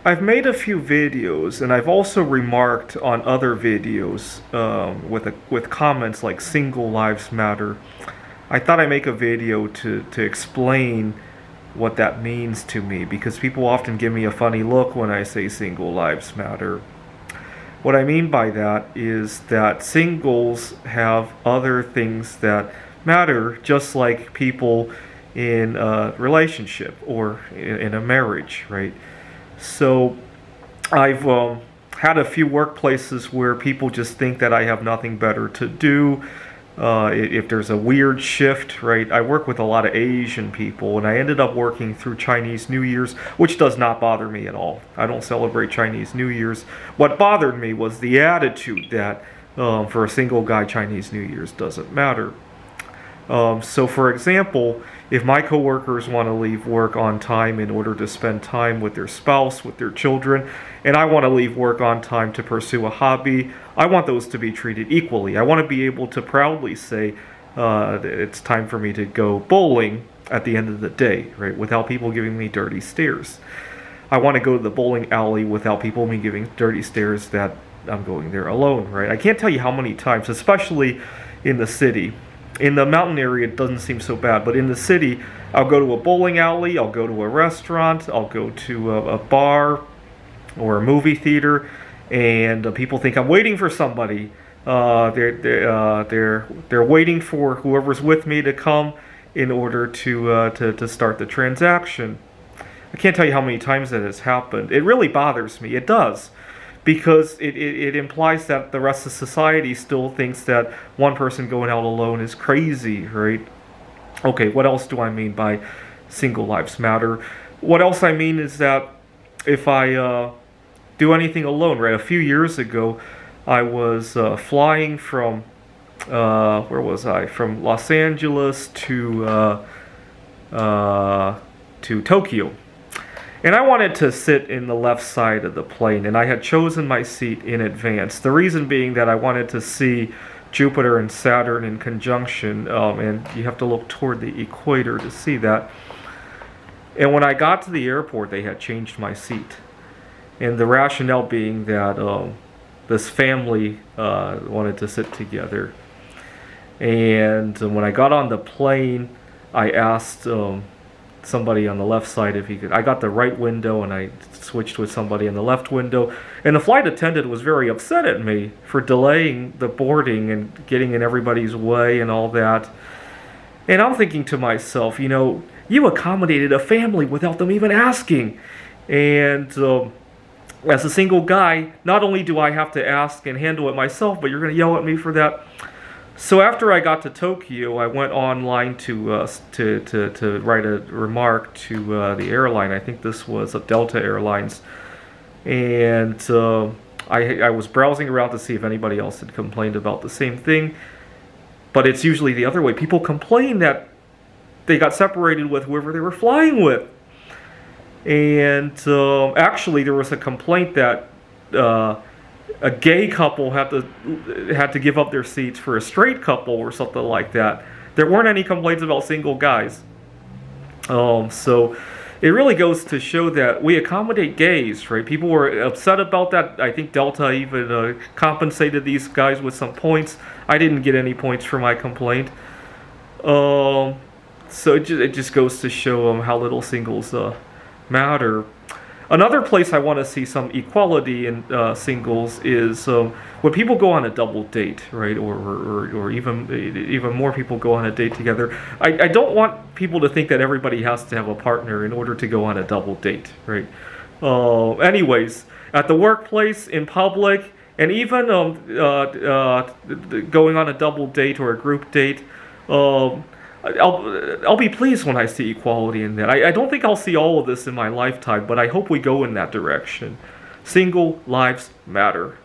I've made a few videos, and I've also remarked on other videos with comments like "Single Lives Matter." I thought I'd make a video to explain what that means to me, because people often give me a funny look when I say "Single Lives Matter." What I mean by that is that singles have other things that matter, just like people in a relationship or in a marriage, right? So I've had a few workplaces where people just think that I have nothing better to do. If there's a weird shift, right? I work with a lot of Asian people, and I ended up working through Chinese New Year's, which does not bother me at all. I don't celebrate Chinese New Year's. What bothered me was the attitude that for a single guy, Chinese New Year's doesn't matter. So for example, if my coworkers want to leave work on time in order to spend time with their spouse, with their children, and I want to leave work on time to pursue a hobby, I want those to be treated equally. I want to be able to proudly say, it's time for me to go bowling at the end of the day, right, without people giving me dirty stares. I want to go to the bowling alley without people me giving dirty stares that I'm going there alone, right? I can't tell you how many times, especially in the city. In the mountain area, it doesn't seem so bad, but in the city, I'll go to a bowling alley, I'll go to a restaurant, I'll go to a bar or a movie theater, and people think I'm waiting for somebody. They're waiting for whoever's with me to come in order to start the transaction. I can't tell you how many times that has happened. It really bothers me. It does. Because it implies that the rest of society still thinks that one person going out alone is crazy, right? Okay, what else do I mean by single lives matter? What else I mean is that if I do anything alone, right? A few years ago, I was flying from, where was I? From Los Angeles to Tokyo. And I wanted to sit in the left side of the plane, and I had chosen my seat in advance. The reason being that I wanted to see Jupiter and Saturn in conjunction, and you have to look toward the equator to see that. And when I got to the airport, they had changed my seat. And the rationale being that this family wanted to sit together. And when I got on the plane, I asked somebody on the left side if he could. I got the right window and I switched with somebody in the left window, and the flight attendant was very upset at me for delaying the boarding and getting in everybody's way and all that. And I'm thinking to myself, you know, you accommodated a family without them even asking. And as a single guy, not only do I have to ask and handle it myself, but you're going to yell at me for that. So after I got to Tokyo, I went online to write a remark to the airline. I think this was Delta Airlines, and I was browsing around to see if anybody else had complained about the same thing. But it's usually the other way. People complain that they got separated with whoever they were flying with, and actually there was a complaint that a gay couple had to give up their seats for a straight couple or something like that. There weren't any complaints about single guys. So it really goes to show that we accommodate gays, right? People were upset about that. I think Delta even compensated these guys with some points. I didn't get any points for my complaint. So it just goes to show how little singles matter. Another place I want to see some equality in singles is when people go on a double date, right? Or even more people go on a date together. I don't want people to think that everybody has to have a partner in order to go on a double date, right? Anyways, at the workplace, in public, and even going on a double date or a group date, I'll be pleased when I see equality in that. I don't think I'll see all of this in my lifetime, but I hope we go in that direction. Single lives matter.